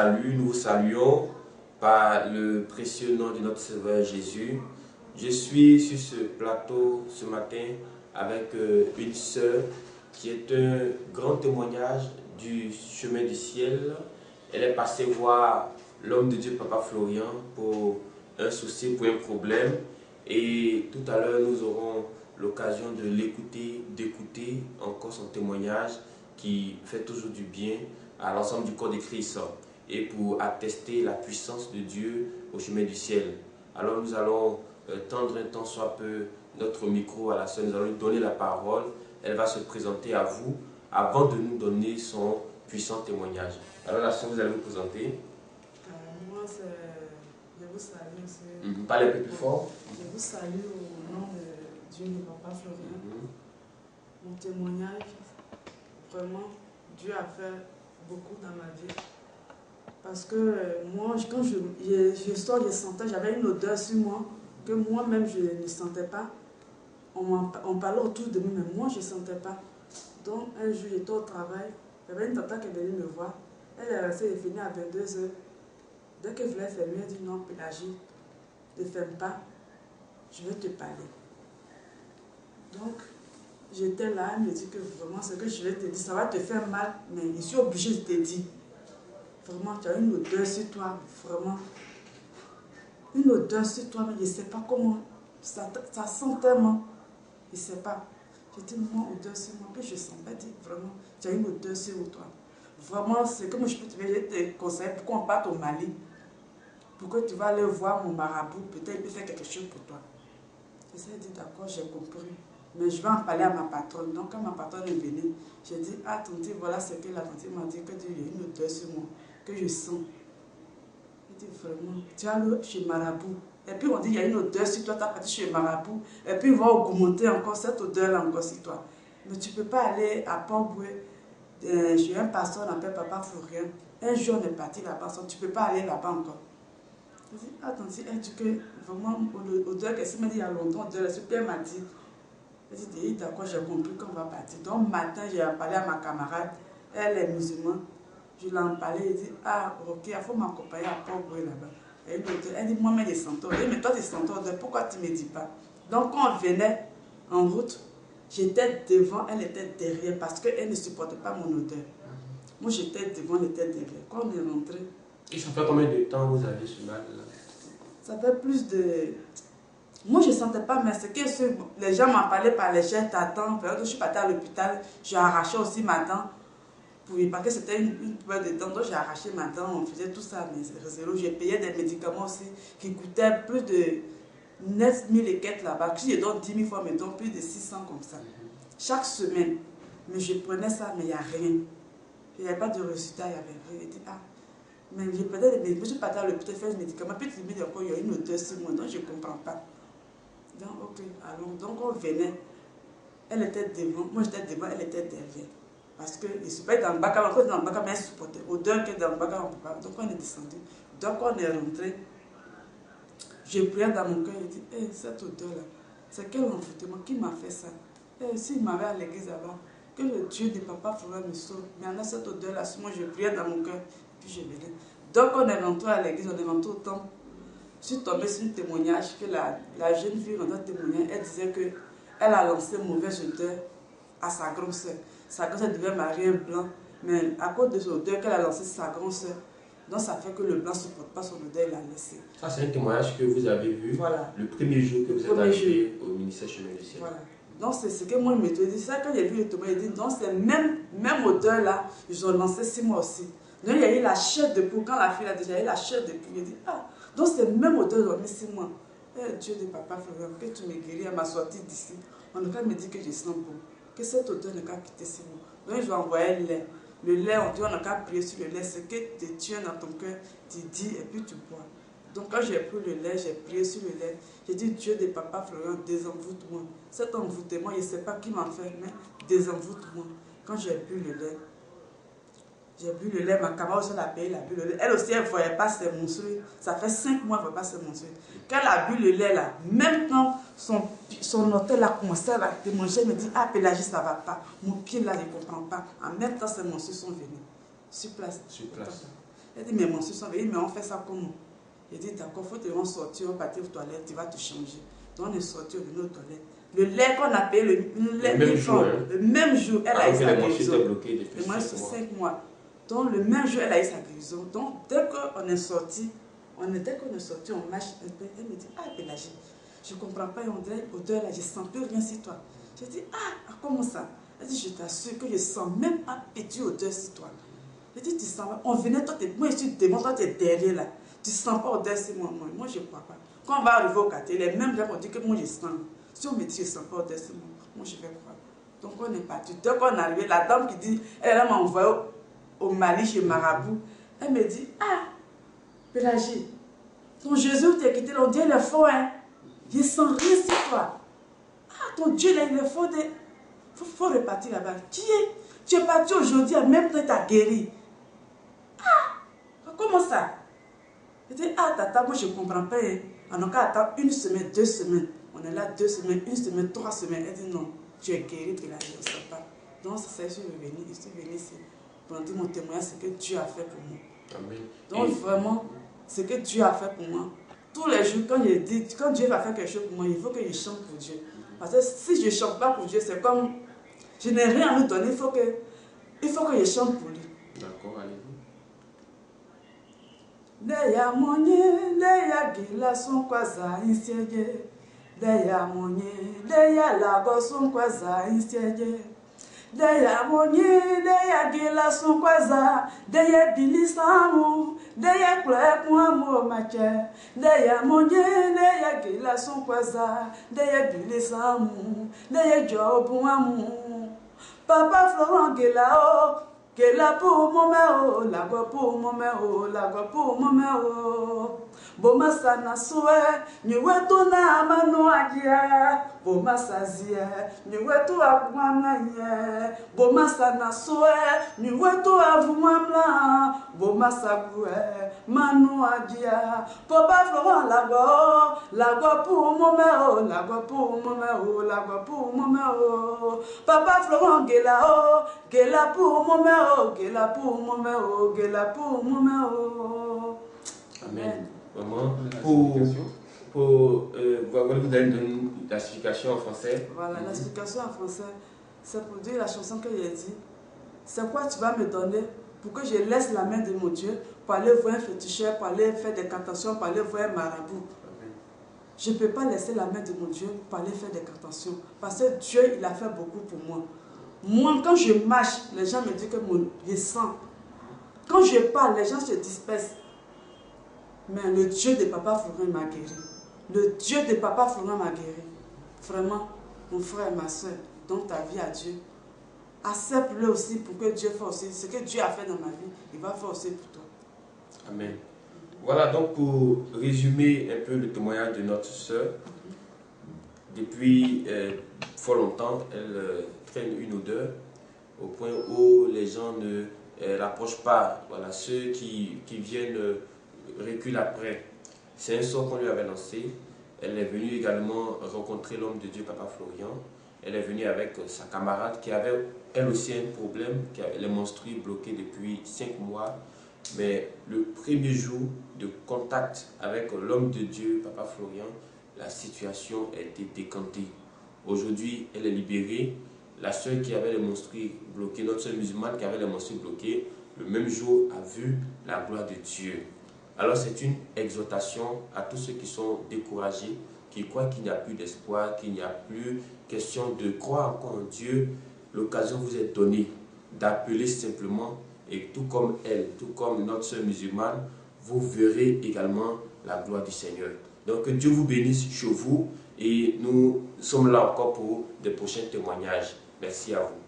salue, nous vous saluons par le précieux nom de notre Sauveur Jésus. Je suis sur ce plateau ce matin avec une sœur qui est un grand témoignage du chemin du ciel. Elle est passée voir l'homme de Dieu, Papa Florian, pour un souci, pour un problème. Et tout à l'heure, nous aurons l'occasion de l'écouter, d'écouter encore son témoignage qui fait toujours du bien à l'ensemble du corps de Christ et pour attester la puissance de Dieu au chemin du ciel. Alors nous allons tendre un temps soit peu notre micro à la sœur, nous allons lui donner la parole. Elle va se présenter à vous avant de nous donner son puissant témoignage. Alors la sœur, vous allez vous présenter. Moi, je vous salue aussi. Parlez un peu plus fort. Je vous salue au nom de Dieu, de Papa Florian. Mon témoignage, vraiment, Dieu a fait beaucoup dans ma vie. Parce que moi, quand je sors, je sentais, j'avais une odeur sur moi que moi-même je ne sentais pas. On parlait autour de moi, mais moi je ne sentais pas. Donc un jour, j'étais au travail, il y avait une tata qui est venue me voir. Elle est restée, elle est finie à 22 h. Dès qu'elle voulait fermer, elle dit non, Pélagie, ne ferme pas, je vais te parler. Donc, j'étais là, elle me dit que vraiment ce que je vais te dire, ça va te faire mal, mais je suis obligée de te dire. Vraiment, tu as une odeur sur toi, vraiment. Une odeur sur toi, mais je ne sais pas comment. Ça sent tellement. Je ne sais pas. J'ai dit, moi, odeur sur moi, puis je ne sens pas, dit vraiment, tu as une odeur sur toi. Vraiment, c'est comme je peux te conseiller, pourquoi on parte au Mali. Pourquoi tu vas aller voir mon marabout, peut-être il peut faire quelque chose pour toi. Je lui ai dit, d'accord, j'ai compris. Mais je vais en parler à ma patronne. Donc, quand ma patronne est venue, j'ai dit, ah, tante, voilà ce que la tante m'a dit, que tu as une odeur sur moi, que je sens. Elle dit, vraiment, tu vas aller chez marabout. Et puis, on dit, il y a une odeur sur toi, tu as parti chez marabout. Et puis, ils vont augmenter encore cette odeur-là encore sur toi. Mais tu ne peux pas aller à Port-Boué. J'ai un pasteur, on appelle Papa Florian. Un jour, on est parti là-bas, tu ne peux pas aller là-bas encore. Je dis, attends, elle dit que vraiment, l'odeur qu'elle m'a dit il y a longtemps, elle m'a dit. Elle dit, d'accord, j'ai compris qu'on va partir. Donc, matin, j'ai parlé à ma camarade, elle est musulmane. Je l'ai en parlé, elle dit, ah, ok, il faut m'accompagner à Port-Boué là-bas. Elle dit, moi-même, je sens odeur. Mais toi, tu sens odeur, pourquoi tu ne me dis pas? Donc, quand on venait en route, j'étais devant, elle était derrière, parce qu'elle ne supportait pas mon odeur. Moi, j'étais devant, elle était derrière. Quand on est rentré. Et ça fait combien de temps vous avez ce mal-là? Ça fait plus de... Moi, je ne sentais pas, mais c'est que les gens m'en parlaient par les gestes à temps. Je suis partie à l'hôpital, j'ai arraché aussi ma dent. Parce que c'était une peur de dents, donc j'ai arraché ma dent, on faisait tout ça, mais c'est zéro. J'ai payé des médicaments aussi qui coûtaient plus de 9 000 et quelques là-bas. Si je donne 10 000 fois, mais donc plus de 600 comme ça. Chaque semaine. Mais je prenais ça, mais il n'y a rien. Il n'y avait pas de résultat, il n'y avait rien. Je dis, ah. Mais je prenais des médicaments, je suis partie à l'hôpital faire des médicaments, puis tu me dis encore, il y a une odeur sur moi, donc je ne comprends pas. Donc, ok, allons. Donc, on venait. Elle était devant, moi j'étais devant, elle était derrière. Parce que je ne suis pas dans le bac, encore dans le bac, mais elle supportait. Odeur que dans le bac, on ne peut pas. Donc, on est descendu. Donc, on est rentré. J'ai prié dans mon cœur, j'ai dit, hey, cette odeur-là, c'est quel envoûtement, qui m'a fait ça? Et s'il m'avait à l'église là-bas, que le Dieu de Papa Florian me sauve. Mais en a cette odeur-là, moi je priais dans mon cœur, puis je venais. Donc, on est rentré à l'église, on est rentré au temple. Je suis tombée sur un témoignage que la jeune fille dans un témoignage, elle disait qu'elle a lancé une mauvaise odeur à sa grande soeur. Sa grande soeur devait marier un blanc, mais à cause de son odeur qu'elle a lancé sa grande soeur, donc ça fait que le blanc ne supporte pas son odeur, il l'a laissé. Ça, c'est un témoignage que vous avez vu le premier jour que vous êtes arrivé au ministère Chemin du Ciel. Voilà. Donc c'est ce que moi je me dis. Ça, quand j'ai vu le témoignage, j'ai dit, donc c'est même odeur-là, ils ont lancé 6 mois aussi. Donc il y a eu la chair de poule, quand la fille a déjà eu la chair de poule, j'ai dit, ah, donc c'est même odeur, ils ont mis 6 mois. Eh, Dieu de Papa Florian, que tu me guéris à ma sortie d'ici. On ne peut pas me dire que je sens bon, que cette odeur ne peut pas quitter 6 mois. Donc ils ont envoyé le lait. Le lait, on dit, on n'a qu'à prier sur le lait, ce que tu tiens dans ton cœur, tu dis et puis tu bois. Donc quand j'ai pris le lait, j'ai prié sur le lait, j'ai dit, Dieu de Papa Florian, désenvoûte-moi. Cet envoûtement, je ne sais pas qui m'a fait, mais désenvoûte-moi. Quand j'ai bu le lait, ma camarade aussi l'a payé, elle a bu le lait. Elle aussi, elle ne voyait pas ses monceaux. Ça fait 5 mois qu'elle ne voit pas ses monceaux. Quand elle a bu le lait, là, même quand son hôtel a commencé à démanger, elle me dit, ah, Pélagie, ça ne va pas. Mon pied, là, je ne comprends pas. En même temps, ses monceaux sont venus. Sur place. Elle dit, mais mon soeur, mais on fait ça comment? J'ai dit, d'accord, il faut te sortir, on va partir aux toilettes, tu vas te changer. Donc on est sorti de nos toilettes. Le lait qu'on a payé, le même jour, elle a eu sa guérison. Et moi, c'est 5 mois. Donc le même jour, elle a eu sa guérison. Donc dès qu'on est sorti, on marche un peu. Elle me dit, ah, Pélagie, je ne comprends pas, on dirait odeur là, je ne sens plus rien sur toi. J'ai dit, ah, comment ça? Elle dit, je t'assure que je ne sens même pas petit odeur sur toi. J'ai dit, tu sens pas? On venait, toi, moi je suis devant, toi tu es derrière là. Tu ne sens pas odeur sur moi. Moi je ne crois pas. Quand on va arriver au quartier, les mêmes gens vont dire que moi je sens. Si on me dit, je ne sens pas odeur sur moi je vais croire. Donc on est parti. Dès qu'on est arrivé, la dame qui dit, elle m'a envoyé au Mali chez Marabout. Elle me dit, ah, Pélagie, ton Jésus t'a quitté, on dit il est faux, hein. Je ne sens rien sur toi. Ah, ton Dieu, là, il est faux. Il faut repartir là-bas. Tu es parti aujourd'hui, même temps, tu as guéri. Ah, comment ça? Je dis, ah, tata, moi je ne comprends pas. Hein. On a qu'à attendre 1 semaine, 2 semaines. On est là 2 semaines, 1 semaine, 3 semaines. Elle dit, non, tu es guéri, Pélagie, on ne sait pas. Donc, c'est ça, je suis venue ici pour dire mon témoignage, ce que Dieu a fait pour moi. Amen. Donc, vraiment, ce que Dieu a fait pour moi, tous les jours, quand Dieu va faire quelque chose pour moi, il faut que je chante pour Dieu. Parce que si je ne chante pas pour Dieu, c'est comme, je n'ai rien à lui donner, il faut que je chante pour lui. D'accord, allez-y. Leya monye, leya gila son kwaza insiege. Leya monye, leya lago son kwaza insiege. Leya monye, leya gila son kwaza, deye bilisamu, deye kwe kuamu mache. Leya monye, leya gila son kwaza, deye bilisamu, deye jobu amu. Papa Florent gila o. Gela pour mon mère, la go pour mon mère, la go pour mon mère. Boma sana soe, ni wetu na manu agia. Boma sazia, ni wetu abuana ye. Boma sana soe, ni wetu avumamla. Boma sague, manu agia. Papa Florent la go pour mon mère, la go pour mon mère, la go pour mon mère. Papa Florent gela pour mon mère. Gela pour mon mère, gela pour mon mère. Amen. Maman, vous allez donner la signification en français. Voilà, la signification en français, c'est pour dire la chanson que j'ai dit. C'est quoi tu vas me donner pour que je laisse la main de mon Dieu pour aller voir un féticheur, pour aller faire des cantations, pour aller voir un marabout. Amen. Je ne peux pas laisser la main de mon Dieu pour aller faire des cantations. Parce que Dieu, il a fait beaucoup pour moi. Moi, quand je marche, les gens me disent que je sens. Quand je parle, les gens se dispersent. Mais le Dieu de Papa Florent m'a guéri. Le Dieu de Papa Florent m'a guéri. Vraiment, mon frère et ma soeur, donne ta vie à Dieu. Accepte-le aussi pour que Dieu fasse aussi. Ce que Dieu a fait dans ma vie, il va faire aussi pour toi. Amen. Voilà donc pour résumer un peu le témoignage de notre soeur. Depuis fort longtemps, elle traîne une odeur au point où les gens ne l'approchent pas. Voilà, ceux qui viennent reculent après. C'est un sort qu'on lui avait lancé. Elle est venue également rencontrer l'homme de Dieu, Papa Florian. Elle est venue avec sa camarade qui avait elle aussi un problème, qui avait les menstrues bloquées depuis 5 mois. Mais le premier jour de contact avec l'homme de Dieu, Papa Florian, la situation a été décantée. Aujourd'hui, elle est libérée. La sœur qui avait les menstrues bloquées, notre sœur musulmane qui avait les menstrues bloquées, le même jour a vu la gloire de Dieu. Alors c'est une exhortation à tous ceux qui sont découragés, qui croient qu'il n'y a plus d'espoir, qu'il n'y a plus question de croire encore en Dieu. L'occasion vous est donnée d'appeler simplement, et tout comme elle, tout comme notre sœur musulmane, vous verrez également la gloire du Seigneur. Donc que Dieu vous bénisse chez vous et nous sommes là encore pour des prochains témoignages. Merci à vous.